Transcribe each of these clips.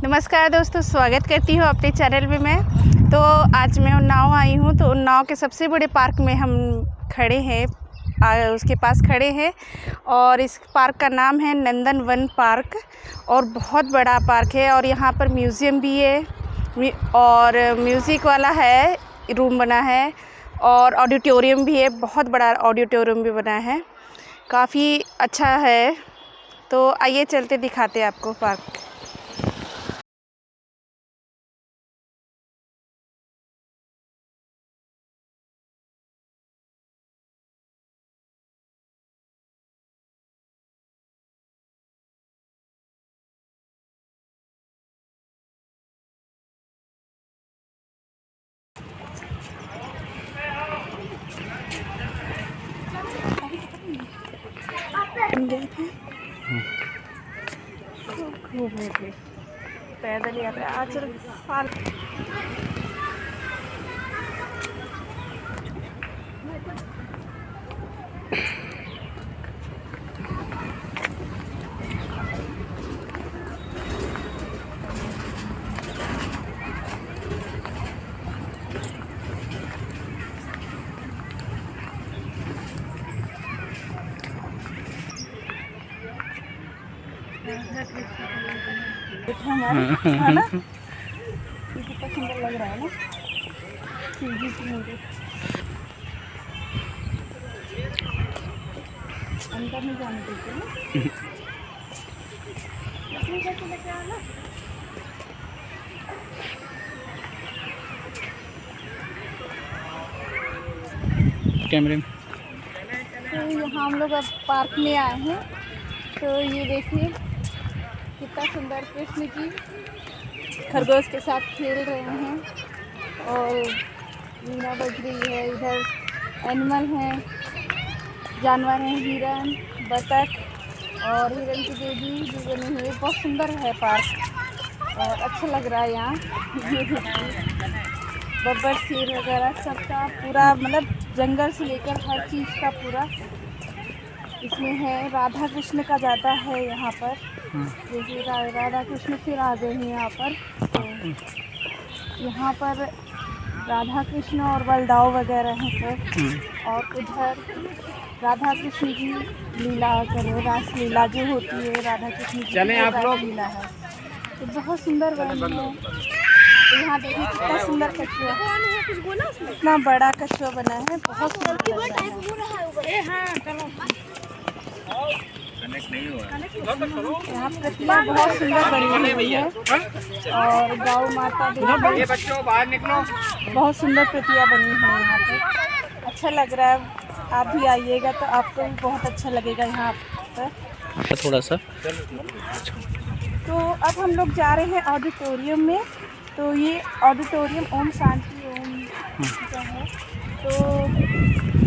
नमस्कार दोस्तों, स्वागत करती हूँ अपने चैनल में मैं। तो आज मैं उन्नाव आई हूँ। तो उन्नाव के सबसे बड़े पार्क में हम खड़े हैं, उसके पास खड़े हैं। और इस पार्क का नाम है नंदन वन पार्क और बहुत बड़ा पार्क है। और यहाँ पर म्यूज़ियम भी है और म्यूज़िक वाला है, रूम बना है और ऑडिटोरियम भी है, बहुत बड़ा ऑडिटोरियम भी बना है, काफ़ी अच्छा है। तो आइए चलते दिखाते हैं आपको पार्क। पैदल यात्रा आचल पार्क। हमारे है ना, कितना सुंदर लग रहा है ना। सीधी सी मुझे अंदर नहीं जाने देते ना। कैमरे में तो यहाँ हम लोग अब पार्क में आए हैं। तो ये देखिए कितना सुंदर कृष्ण जी खरगोश के साथ खेल रहे हैं और वीणा बज रही है। इधर एनिमल हैं, जानवर हैं, हिरन, बतख और हिरन की बेबी भी बनी हुई है। बहुत सुंदर है पार्क और अच्छा लग रहा है यहाँ। ये बब्बर, शेर वगैरह सबका पूरा, मतलब जंगल से लेकर हर चीज़ का पूरा इसमें है। राधा कृष्ण का ज़्यादा है यहाँ पर। देखिए राधा कृष्ण फिर आ गए हैं यहाँ पर। तो यहाँ पर राधा कृष्ण और बलदाव वगैरह हैं सब। और उधर राधा कृष्ण की लीला करो, रास लीला जो होती है राधा कृष्ण की, चलें आप लोग। लीला है तो बहुत सुंदर बनी है। तो यहाँ देखिए कितना सुंदर कछुआ, इतना बड़ा कछुआ बना है, बहुत सुंदर लग रहा है। यहाँ प्रतिमा बहुत सुंदर बनी हुई है और गौ माता देखिए बाहर निकलो। बहुत सुंदर प्रतिमा बनी है यहाँ पे। अच्छा लग रहा है। आप भी आइएगा तो आपको भी बहुत अच्छा लगेगा यहाँ पर। थोड़ा सा तो अब हम लोग जा रहे हैं ऑडिटोरियम में। तो ये ऑडिटोरियम ओम शांति ओम का है। तो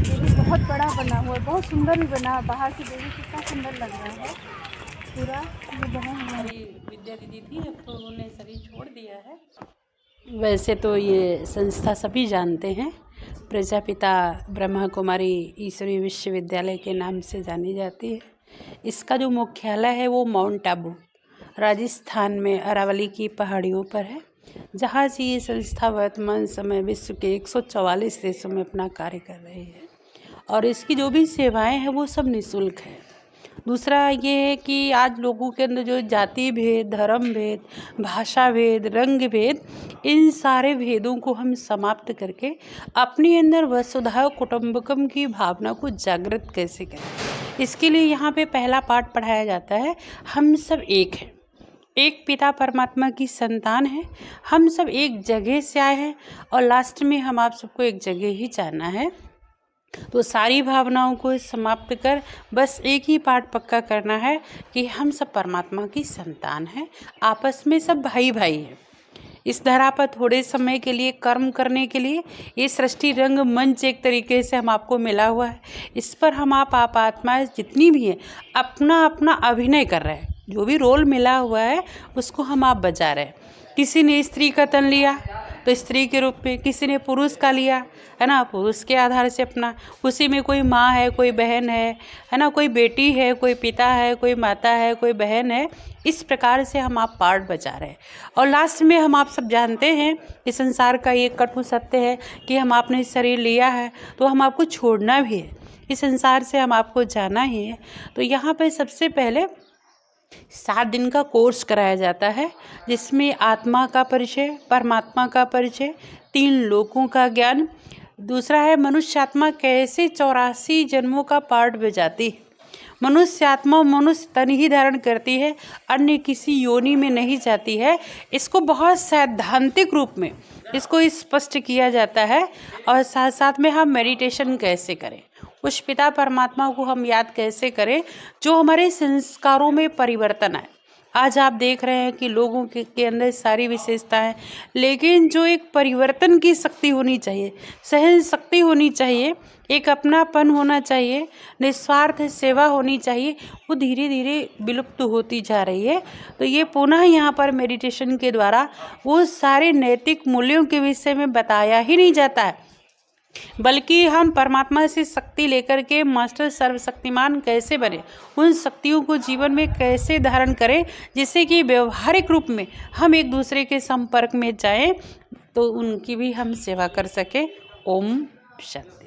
ये भी बहुत बड़ा बना हुआ है, बहुत सुंदर भी बना है। बाहर से देखिए कितना सुंदर लग रहा है पूरा। ये बना हुआ है। विद्या दीदी थी, अब तो उन्होंने सभी छोड़ दिया है। वैसे तो ये संस्था सभी जानते हैं, प्रजापिता ब्रह्मा कुमारी ईश्वरीय विश्वविद्यालय के नाम से जानी जाती है। इसका जो मुख्यालय है वो माउंट आबू राजस्थान में अरावली की पहाड़ियों पर है, जहाँ से ये संस्था वर्तमान समय विश्व के 144 देशों में अपना कार्य कर रही है। और इसकी जो भी सेवाएं हैं वो सब निःशुल्क है। दूसरा ये है कि आज लोगों के अंदर जो जाति भेद, धर्म भेद, भाषा भेद, रंग भेद, इन सारे भेदों को हम समाप्त करके अपने अंदर वसुधैव कुटुंबकम की भावना को जागृत कैसे करें, इसके लिए यहाँ पे पहला पाठ पढ़ाया जाता है। हम सब एक हैं, एक पिता परमात्मा की संतान है, हम सब एक जगह से आए हैं और लास्ट में हम आप सबको एक जगह ही जाना है। तो सारी भावनाओं को समाप्त कर बस एक ही पाठ पक्का करना है कि हम सब परमात्मा की संतान हैं, आपस में सब भाई भाई हैं। इस धरा पर थोड़े समय के लिए कर्म करने के लिए ये सृष्टि रंग मंच एक तरीके से हम आपको मिला हुआ है। इस पर हम आप आत्माएं जितनी भी हैं अपना अपना अभिनय कर रहे हैं। जो भी रोल मिला हुआ है उसको हम आप बजा रहे हैं। किसी ने स्त्री का तन लिया, तो स्त्री के रूप में, किसी ने पुरुष का लिया है ना, पुरुष के आधार से अपना, उसी में कोई माँ है, कोई बहन है ना, कोई बेटी है, कोई पिता है, कोई माता है, कोई बहन है। इस प्रकार से हम आप पार्ट बचा रहे हैं। और लास्ट में हम आप सब जानते हैं कि संसार का ये कटु सत्य है कि हम आपने शरीर लिया है तो हम आपको छोड़ना भी है, इस संसार से हम आपको जाना ही है। तो यहाँ पे सबसे पहले 7 दिन का कोर्स कराया जाता है, जिसमें आत्मा का परिचय, परमात्मा का परिचय, 3 लोकों का ज्ञान, दूसरा है मनुष्य आत्मा कैसे 84 जन्मों का पार्ट बजाती है। मनुष्य आत्मा मनुष्य तन ही धारण करती है, अन्य किसी योनि में नहीं जाती है। इसको बहुत सैद्धांतिक रूप में इसको स्पष्ट किया जाता है। और साथ साथ में हम मेडिटेशन कैसे करें, उस पिता परमात्मा को हम याद कैसे करें जो हमारे संस्कारों में परिवर्तन आए। आज आप देख रहे हैं कि लोगों के अंदर सारी विशेषताएं, लेकिन जो एक परिवर्तन की शक्ति होनी चाहिए, सहन शक्ति होनी चाहिए, एक अपनापन होना चाहिए, निस्वार्थ सेवा होनी चाहिए, वो धीरे धीरे विलुप्त होती जा रही है। तो ये पुनः यहाँ पर मेडिटेशन के द्वारा वो सारे नैतिक मूल्यों के विषय में बताया ही नहीं जाता है, बल्कि हम परमात्मा से शक्ति लेकर के मास्टर सर्वशक्तिमान कैसे बने, उन शक्तियों को जीवन में कैसे धारण करें, जिससे कि व्यवहारिक रूप में हम एक दूसरे के संपर्क में जाएं तो उनकी भी हम सेवा कर सकें। ओम शांति।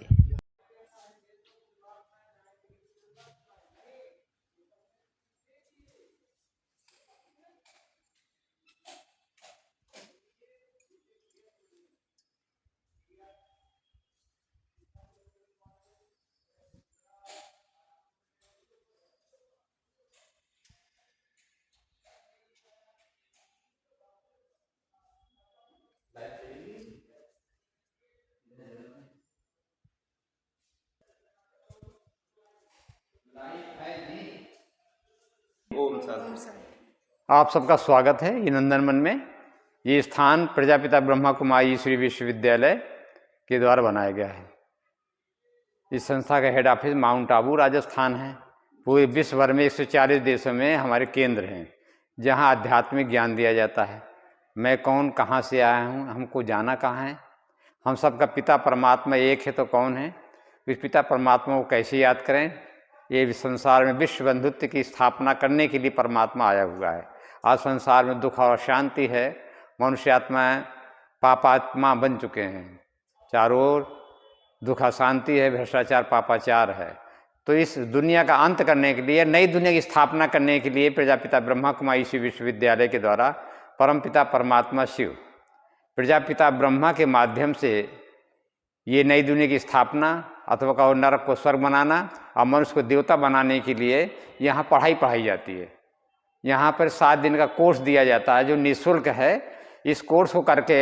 आप सबका स्वागत है ये नंदनवन में। ये स्थान प्रजापिता ब्रह्मा कुमारी ईश्वरीय विश्वविद्यालय के द्वारा बनाया गया है। इस संस्था का head office mount Abu Rajasthan है। पूरे विश्व भर में 140 देशों में हमारे केंद्र हैं जहां आध्यात्मिक ज्ञान दिया जाता है। मैं कौन, कहां से आया हूं, हमको जाना कहाँ है, हम सबका पिता परमात्मा एक है तो कौन है, इस पिता परमात्मा को कैसे याद करें। ये संसार में विश्व बंधुत्व की स्थापना करने के लिए परमात्मा आया हुआ है। आज संसार में दुख और शांति है, मनुष्य आत्मा पापात्मा बन चुके हैं, चारों ओर दुख अशांति है, भ्रष्टाचार पापाचार है। तो इस दुनिया का अंत करने के लिए, नई दुनिया की स्थापना करने के लिए प्रजापिता ब्रह्मा कुमारी ईश्वरीय विश्वविद्यालय के द्वारा परमपिता परमात्मा शिव प्रजापिता ब्रह्मा के माध्यम से ये नई दुनिया की स्थापना अथवा कहो नरक को स्वर्ग बनाना और मनुष्य को देवता बनाने के लिए यहाँ पढ़ाई जाती है। यहाँ पर 7 दिन का कोर्स दिया जाता है जो निःशुल्क है। इस कोर्स को करके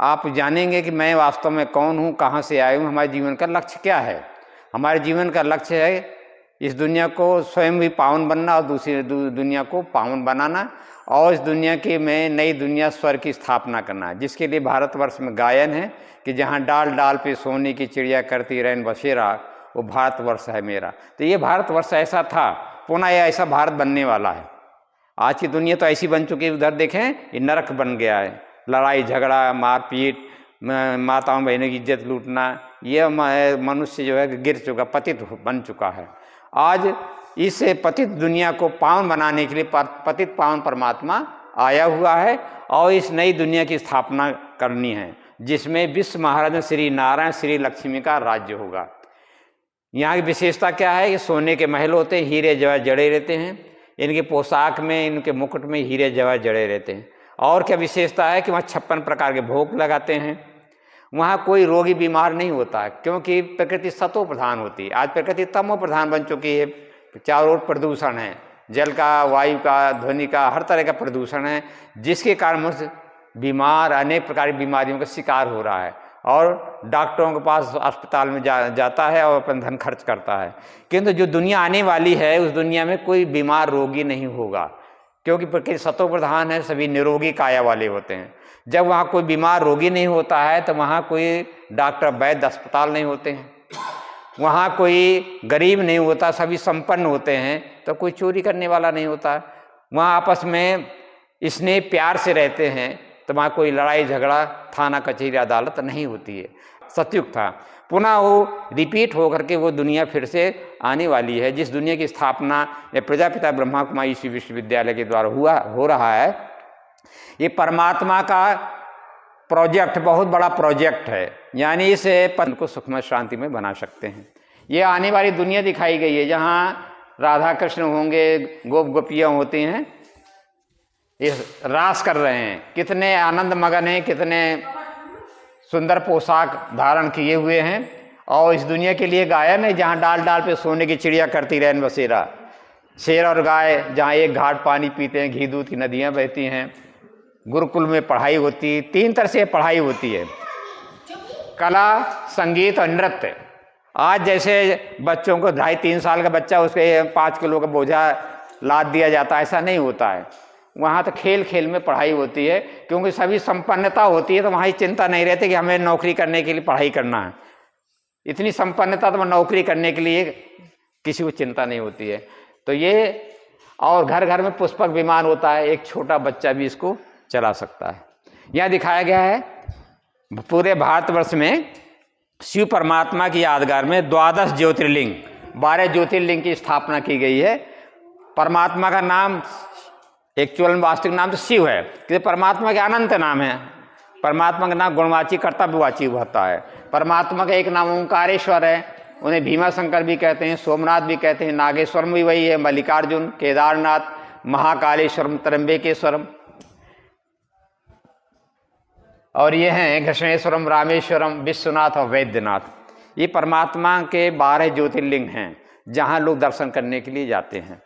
आप जानेंगे कि मैं वास्तव में कौन हूँ, कहाँ से आया हूँ, हमारे जीवन का लक्ष्य क्या है। हमारे जीवन का लक्ष्य है इस दुनिया को स्वयं भी पावन बनना और दूसरी दुनिया को पावन बनाना, और इस दुनिया की में नई दुनिया स्वर्ग की स्थापना करना, जिसके लिए भारतवर्ष में गायन है कि जहाँ डाल डाल पे सोने की चिड़िया करती रैन बसेरा, वो भारतवर्ष है मेरा। तो ये भारतवर्ष ऐसा था, पुनः यह ऐसा भारत बनने वाला है। आज की दुनिया तो ऐसी बन चुकी है, उधर देखें ये नरक बन गया है, लड़ाई झगड़ा मारपीट, माताओं बहनों की इज्जत लूटना, ये मनुष्य जो है गिर चुका, पतित बन चुका है। आज इस पतित दुनिया को पावन बनाने के लिए पतित पावन परमात्मा आया हुआ है और इस नई दुनिया की स्थापना करनी है, जिसमें विश्व महाराजा श्री नारायण श्री लक्ष्मी का राज्य होगा। यहाँ की विशेषता क्या है कि सोने के महल होते हैं, हीरे जवाहर जड़े रहते हैं, इनके पोशाक में, इनके मुकुट में हीरे जवाहर जड़े रहते हैं। और क्या विशेषता है कि वहाँ 56 प्रकार के भोग लगाते हैं। वहाँ कोई रोगी बीमार नहीं होता है, क्योंकि प्रकृति सतो प्रधान होती है। आज प्रकृति तमो प्रधान बन चुकी है, चारों ओर प्रदूषण है, जल का, वायु का, ध्वनि का, हर तरह का प्रदूषण है, जिसके कारण मनुष्य बीमार, अनेक प्रकार की बीमारियों का शिकार हो रहा है और डॉक्टरों के पास अस्पताल में जाता है और अपना धन खर्च करता है। किंतु जो दुनिया आने वाली है उस दुनिया में कोई बीमार रोगी नहीं होगा, क्योंकि प्रकृति सतो प्रधान है, सभी निरोगी काया वाले होते हैं। जब वहाँ कोई बीमार रोगी नहीं होता है तो वहाँ कोई डॉक्टर वैद्य अस्पताल नहीं होते हैं, वहाँ कोई गरीब नहीं होता, सभी संपन्न होते हैं, तो कोई चोरी करने वाला नहीं होता। वहाँ आपस में स्नेह प्यार से रहते हैं, तो वहाँ कोई लड़ाई झगड़ा थाना कचहरी अदालत नहीं होती है। सतयुग था, पुनः वो रिपीट होकर के वो दुनिया फिर से आने वाली है, जिस दुनिया की स्थापना प्रजापिता ब्रह्मा कुमारी ईश्वरीय विश्वविद्यालय के द्वारा हो रहा है। ये परमात्मा का प्रोजेक्ट बहुत बड़ा प्रोजेक्ट है, यानी इस पद को सुखमय शांति में बना सकते हैं। ये आने वाली दुनिया दिखाई गई है जहाँ राधा कृष्ण होंगे, गोप गोपियाँ होती हैं, ये रास कर रहे हैं, कितने आनंद मगन हैं, कितने सुंदर पोशाक धारण किए हुए हैं। और इस दुनिया के लिए गायन है जहाँ डाल डाल पे सोने की चिड़िया करती रहन बसेरा, शेर और गाय जहाँ एक घाट पानी पीते हैं, घी दूध की नदियाँ बहती हैं, गुरुकुल में पढ़ाई होती है। 3 तरह से पढ़ाई होती है, कला, संगीत और नृत्य। आज जैसे बच्चों को 2.5-3 साल का बच्चा उसके 5 किलो का बोझा लाद दिया जाता है, ऐसा नहीं होता है। वहाँ तो खेल खेल में पढ़ाई होती है, क्योंकि सभी संपन्नता होती है, तो वहाँ ही चिंता नहीं रहती कि हमें नौकरी करने के लिए पढ़ाई करना है। इतनी संपन्नता तो नौकरी करने के लिए किसी को चिंता नहीं होती है। तो ये, और घर घर में पुष्पक विमान होता है, एक छोटा बच्चा भी इसको चला सकता है। यहाँ दिखाया गया है पूरे भारतवर्ष में शिव परमात्मा की यादगार में 12 ज्योतिर्लिंग, 12 ज्योतिर्लिंग की स्थापना की गई है। परमात्मा का नाम एक्चुअल वास्तविक नाम तो शिव है, क्योंकि परमात्मा के अनंत नाम है। परमात्मा का नाम गुणवाची कर्तव्यवाची होता है। परमात्मा का एक नाम ओंकारेश्वर है, उन्हें भीमा शंकर भी कहते हैं, सोमनाथ भी कहते हैं, नागेश्वरम भी वही है, मल्लिकार्जुन, केदारनाथ, महाकालेश्वरम, त्र्यंबकेश्वरम, और ये हैं घृष्णेश्वरम, रामेश्वरम, विश्वनाथ और वैद्यनाथ। ये परमात्मा के 12 ज्योतिर्लिंग हैं जहाँ लोग दर्शन करने के लिए जाते हैं।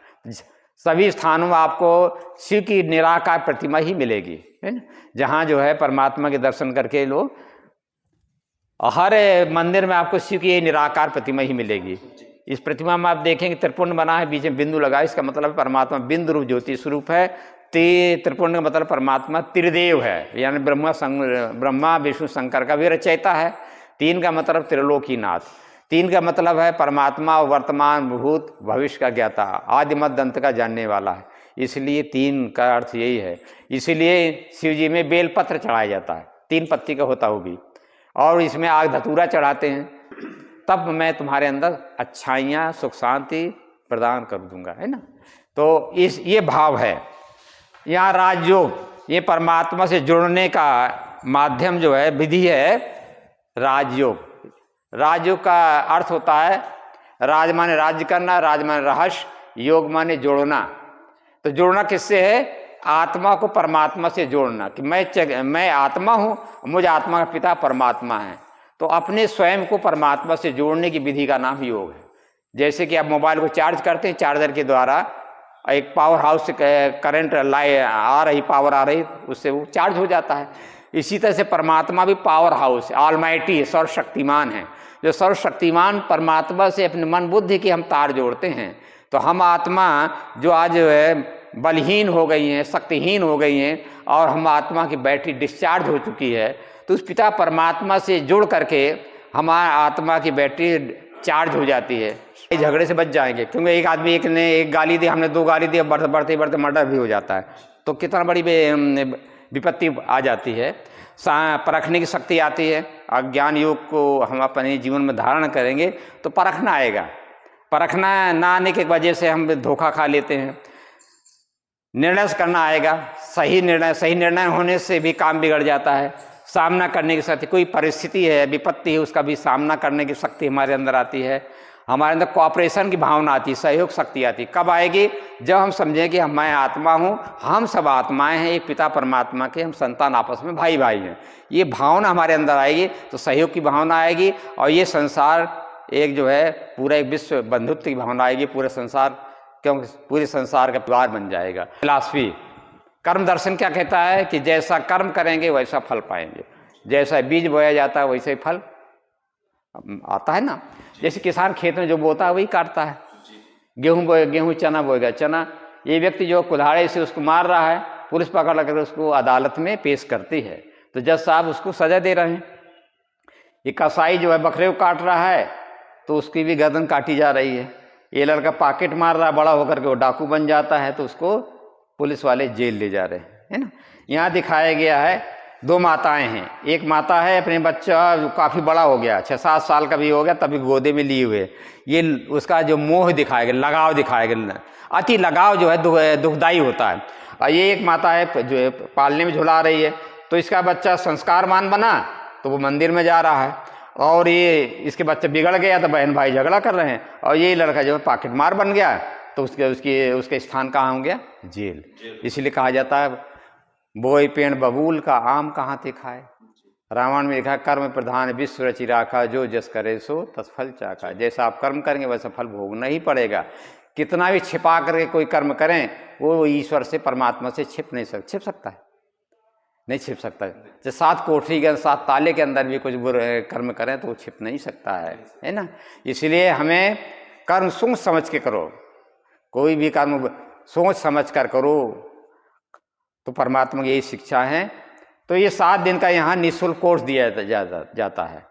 सभी स्थानों में आपको शिव की निराकार प्रतिमा ही मिलेगी, है ना, जहाँ जो है परमात्मा के दर्शन करके लोग, हर मंदिर में आपको शिव की निराकार प्रतिमा ही मिलेगी। इस प्रतिमा में आप देखेंगे त्रिपुंड बना है, बीच में बिंदु लगा, इसका मतलब परमात्मा बिंदु रूप ज्योति स्वरूप है। त्रिपुंड का मतलब परमात्मा त्रिदेव है, यानी ब्रह्मा विष्णु शंकर का भी रचयिता है। 3 का मतलब त्रिलोकीनाथ। 3 का मतलब है परमात्मा वर्तमान भूत भविष्य का ज्ञाता, आदि मध्य अंत का जानने वाला है। इसलिए 3 का अर्थ यही है। इसीलिए शिव जी में बेलपत्र चढ़ाया जाता है, 3 पत्ती का होता वो भी, और इसमें आग धतूरा चढ़ाते हैं। तब मैं तुम्हारे अंदर अच्छाइयाँ सुख शांति प्रदान कर दूंगा, है ना। तो ये भाव है। यहाँ राजयोग, ये परमात्मा से जुड़ने का माध्यम जो है, विधि है राजयोग। राजयोग का अर्थ होता है, राज माने राज्य करना, राज माने रहस्य, योग माने जोड़ना। तो जोड़ना किससे है? आत्मा को परमात्मा से जोड़ना, कि मैं आत्मा हूँ, मुझे आत्मा का पिता परमात्मा है। तो अपने स्वयं को परमात्मा से जोड़ने की विधि का नाम योग है। जैसे कि आप मोबाइल को चार्ज करते हैं, चार्जर के द्वारा एक पावर हाउस से करंट आ रही, पावर आ रही, उससे वो चार्ज हो जाता है। इसी तरह से परमात्मा भी पावर हाउस है, ऑलमाइटी है, सर्वशक्तिमान है। जो सर्वशक्तिमान परमात्मा से अपने मन बुद्धि की हम तार जोड़ते हैं, तो हम आत्मा जो आज बलहीन हो गई हैं, शक्तिहीन हो गई हैं, और हम आत्मा की बैटरी डिस्चार्ज हो चुकी है, तो उस पिता परमात्मा से जुड़ करके हमारा आत्मा की बैटरी चार्ज हो जाती है। झगड़े से बच जाएंगे, क्योंकि एक आदमी ने एक गाली दी, हमने 2 गाली दी, बढ़ते बढ़ते मर्डर भी हो जाता है। तो कितना बड़ी विपत्ति आ जाती है। परखने की शक्ति आती है। अज्ञान योग को हम अपने जीवन में धारण करेंगे तो परखना आएगा। परखना ना आने की वजह से हम धोखा खा लेते हैं। निर्णय करना आएगा, सही निर्णय होने से भी काम बिगड़ जाता है। सामना करने की शक्ति, कोई परिस्थिति है, विपत्ति है, उसका भी सामना करने की शक्ति हमारे अंदर आती है। हमारे अंदर कोऑपरेशन की भावना आती है, सहयोग शक्ति आती है। कब आएगी? जब हम समझें कि मैं आत्मा हूँ, हम सब आत्माएं हैं, एक पिता परमात्मा के हम संतान, आपस में भाई भाई हैं। ये भावना हमारे अंदर आएगी तो सहयोग की भावना आएगी, और ये संसार एक जो है पूरा एक विश्व बंधुत्व की भावना आएगी, पूरे संसार, क्योंकि पूरे संसार का परिवार बन जाएगा। फिलॉसफी कर्म दर्शन क्या कहता है कि जैसा कर्म करेंगे वैसा फल पाएंगे। जैसा बीज बोया जाता है वैसे ही फल आता है ना। जैसे किसान खेत में जो बोता है वही काटता है। गेहूँ चना बोएगा, चना। ये व्यक्ति जो कुल्हाड़े से उसको मार रहा है, पुलिस पकड़ कर उसको अदालत में पेश करती है, तो जज साहब उसको सजा दे रहे हैं। ये कसाई जो है बकरे को काट रहा है तो उसकी भी गर्दन काटी जा रही है। ये लड़का पॉकेट मार रहा है, बड़ा होकर के वो डाकू बन जाता है, तो उसको पुलिस वाले जेल ले जा रहे हैं, है ना। यहाँ दिखाया गया है 2 माताएं हैं। एक माता है अपने बच्चा काफ़ी बड़ा हो गया, 6-7 साल का भी हो गया, तभी गोदे में लिए हुए। ये उसका जो मोह दिखाया गया, लगाव दिखाया गया। अति लगाव जो है दुखदाई होता है। और ये एक माता है जो पालने में झुला रही है, तो इसका बच्चा संस्कारवान बना तो वो मंदिर में जा रहा है, और ये इसके बच्चे बिगड़ गया तो बहन भाई झगड़ा कर रहे हैं, और ये लड़का जो है पॉकेट मार बन गया तो उसके स्थान कहाँ हो गया? जेल। इसलिए कहा जाता है बोए पेड़ बबूल का आम कहाँ ते खाए। रामायण में लिखा कर्म प्रधान विश्व रचि राखा, जो जस करे सो तस फल चाखा। जैसा आप कर्म करेंगे वैसा फल भोगना ही पड़ेगा। कितना भी छिपा करके कोई कर्म करें वो ईश्वर से परमात्मा से छिप सकता है, नहीं छिप सकता। जैसे 7 कोठरी के 7 ताले के अंदर भी कुछ बुरे कर्म करें तो वो छिप नहीं सकता है ना। इसलिए हमें कर्म सोच समझ के करो, कोई भी कर्म सोच समझ कर करो, तो परमात्मा की यही शिक्षा है। तो ये 7 दिन का यहाँ निःशुल्क कोर्स दिया जाता है।